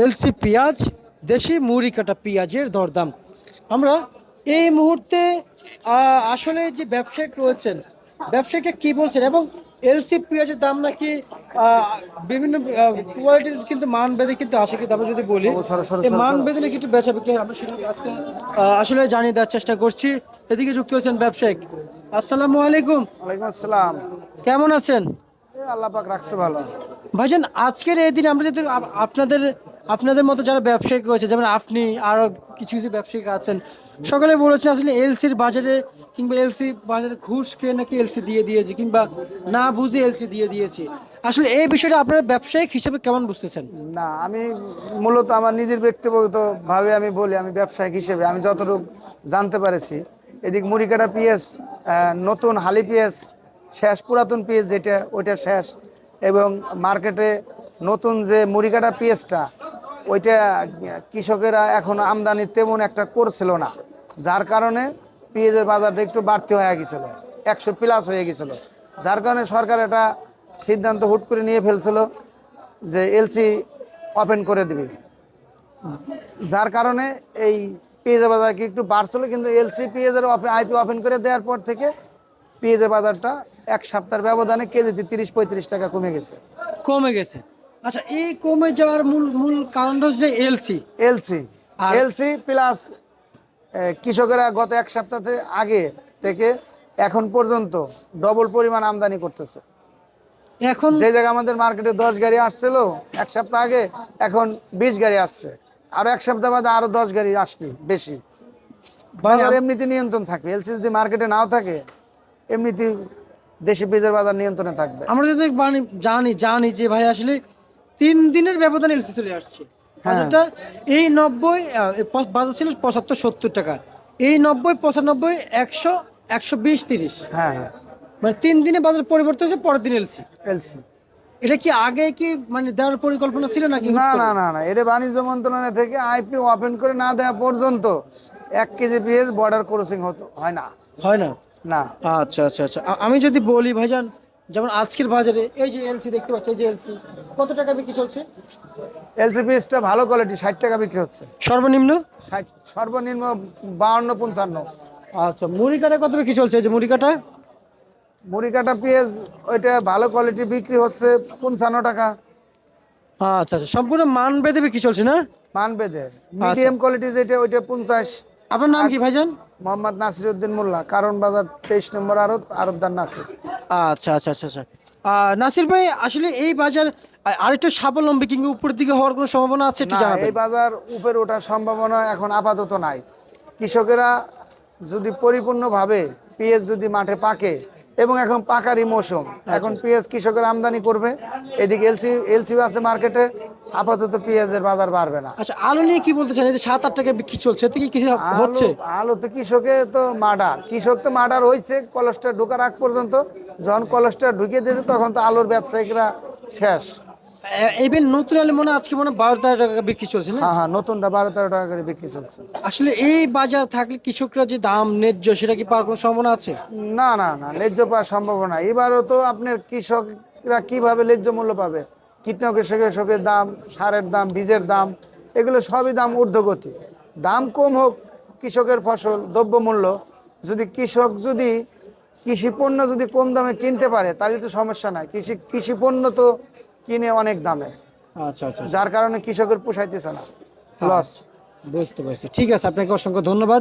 LC পেঁয়াজ, দেশি মুড়ি কাটা পেঁয়াজের দরদাম। আমরা এই মুহূর্তে আসলে যে ব্যবসায়িক রয়েছেন, ব্যবসায়িকরা কি বলছেন, এবং এলসি পেঁয়াজের দাম নাকি বিভিন্ন কোয়ালিটির কিন্তু মান বেঁধে কিন্তু আসে, কিন্তু আমরা যদি বলি এই মান বেঁধে নাকি একটু বেচা বিক্রি হয়, আমরা সেটা আজকে আসলে জানিয়ে দেওয়ার চেষ্টা করছি। এদিকে যুক্ত হচ্ছেন ব্যবসায়িক। আসসালামু আলাইকুম। ওয়ালাইকুম আসসালাম। কেমন আছেন আল্লাহ পাক রাখছে ভালো। ভাইজান? আজকের এই দিনে আমরা যদি আপনাদের আপনাদের মতো যারা ব্যবসায়িক রয়েছে, যেমন আপনি আরো কিছু কিছু ব্যবসায়িক আছেন, সকলে বলেছে আসলে এলসির বাজারে কিংবা এলসি বাজারে ঘুষ খেয়ে নাকি এলসি দিয়ে দিয়েছে, কিংবা না বুঝে এলসি দিয়ে দিয়েছে। আসলে এই বিষয়টা আপনারা ব্যবসায়িক হিসেবে কেমন বুঝতেছেন? না, আমি মূলত আমার নিজের ব্যক্তিগত ভাবে আমি বলি, আমি ব্যবসায়িক হিসেবে আমি যতটুকু জানতে পেরেছি, এদিক মুড়িকাটা পিএস, নতুন হালি পিএস শেষ, পুরাতন পিএস যেটা ওইটা শেষ, এবং মার্কেটে নতুন যে মুড়িকাটা পিএসটা ওইটা কৃষকেরা এখন আমদানি তেমন একটা করছিল না, যার কারণে পেঁয়াজের বাজারটা একটু বাড়তি হয়ে গেছিল, 100+ হয়ে গেছিল। যার কারণে সরকার এটা সিদ্ধান্ত হুট করে নিয়ে ফেলছিল যে এলসি ওপেন করে দিবে, যার কারণে এই পেঁয়াজের বাজার কি একটু বাড়ছিল। কিন্তু এলসি পেঁয়াজের আইপি ওপেন করে দেওয়ার পর থেকে পেঁয়াজের বাজারটা এক সপ্তাহের ব্যবধানে কেজিতে 30-35 টাকা কমে গেছে। কমে গেছে। আচ্ছা, এই কমে যাওয়ার মূল মূল কারণটা হচ্ছে এলসি। এলসি আর এলসি প্লাস কৃষকেরা গত এক সপ্তাহ আগে থেকে এখন পর্যন্ত ডবল পরিমাণ আমদানি করতেছে। এখন যে জায়গায় আমাদের মার্কেটে 10 গাড়ি আসছিল এক সপ্তাহ আগে, এখন 20 গাড়ি আসছে, আরো এক সপ্তাহ বাদে আরো 10 গাড়ি আসবে বেশি। ভাই বাজার এমনিতে নিয়ন্ত্রণ থাকবে, এলসি যদি মার্কেটে নাও থাকে এমনিতে দেশি পেঁয়াজের বাজার নিয়ন্ত্রণে থাকবে। আমরা যদি জানি জানি যে ভাই আসলে 3 দিনের ব্যবধানে এলসি চলে আসছে। বাজারটা এই 90 বাজার ছিল 75-70 টাকা, এই 90-95 100 120-30, হ্যাঁ হ্যাঁ, মানে 3 দিনে বাজার পরিবর্তন হয়েছে, পরের দিন এলসি। এলসি এটা কি আগে কি মানে দেওয়ার পরিকল্পনা ছিল নাকি হুট না করে? না না না, এটা বাণিজ্য মন্ত্রণালয় থেকে আইপি ওপেন করে না দেওয়া পর্যন্ত 1 কেজি পেঁয়াজ বর্ডার ক্রসিং হয় না। হয় না। না, আচ্ছা আচ্ছা আচ্ছা, আমি যদি বলি ভাইজান, যেমন আজকের বাজারে এই যে এলসি দেখতে পাচ্ছি, এই যে এলসি কত টাকা বিক্রি চলছে? এলসি পেঁয়াজটা ভালো কোয়ালিটি 60 টাকা বিক্রি হচ্ছে। সর্বনিম্ন? 60, সর্বনিম্ন 52-55। আচ্ছা, মুড়ি কাটা কত বিক্রি চলছে? এই যে মুড়ি কাটা, মুড়ি কাটা পেঁয়াজ ওইটা ভালো কোয়ালিটি বিক্রি হচ্ছে 55 টাকা। আচ্ছা আচ্ছা, সম্পূর্ণ মান বেঁধে বিক্রি চলছে না? মান বেঁধে মিডিয়াম কোয়ালিটি যেটা ওইটা 50। আপনার নাম কি ভাইজান? মোহাম্মদ নাসির উদ্দিন মোল্লা, কারণ বাজার 23 নম্বর আরবদার নাসির। আচ্ছা আচ্ছা আচ্ছা আচ্ছা। নাসির ভাই, আসলে এই বাজার আরেকটু স্বাবলম্বী কিংবা উপরের দিকে হওয়ার কোনো সম্ভাবনা আছে, একটু না, জানাবেন। এই বাজার উপরে ওঠার সম্ভাবনা এখন আপাতত নাই। কৃষকেরা যদি পরিপূর্ণভাবে পেঁয়াজ যদি মাঠে পাকে, এবং এখন পাকারই মৌসুম, এখন পেঁয়াজ কৃষকের আমদানি করবে, এদিকে এলসি আছে মার্কেটে, আপাতত পেঁয়াজের বাজার বাড়বে না। আচ্ছা, আলু নিয়ে কি বলতে চান? এই যে 7-8 টাকা বিক্রি চলছে, এতে কি কিছু হচ্ছে? আলু তো কৃষক তো মার্ডার হয়েছে কলেস্টার ঢোকার আগ পর্যন্ত। যখন কলেস্টার ঢুকিয়ে দিয়েছে তখন তো আলুর ব্যবসায়িকরা শেষ। ইভেন নতুন আলু মনে হয় আজকে মনে হয় 12-13 টাকা বিক্রি চলছে না? হ্যাঁ হ্যাঁ, নতুনটা 12-13 টাকা করে বিক্রি চলছে। আসলে এই বাজার থাকলে কৃষকরা যে দাম ন্যায্য, সেটা কি পাওয়ার কোনো সম্ভাবনা আছে? না না না, ন্যায্য পাওয়ার সম্ভাবনা এবারও তো আপনার কৃষকরা কিভাবে ন্যায্য মূল্য পাবে? কীটনাশকের দাম, সারের দাম, বীজের দাম, এগুলো সবই দাম ঊর্ধ্বগতি। দাম কম হোক কৃষকের ফসল, দ্রব্যমূল্য, যদি কৃষক যদি কৃষি পণ্য যদি কম দামে কিনতে পারে তাহলে তো সমস্যা নাই। কৃষি পণ্য তো কিনে অনেক দামে, আচ্ছা আচ্ছা আচ্ছা। যার কারণে কৃষকের পোষাইতেছে না, হ্যাঁ, লস। বুঝতে পারছি। ঠিক আছে, আপনাকে অসংখ্য ধন্যবাদ।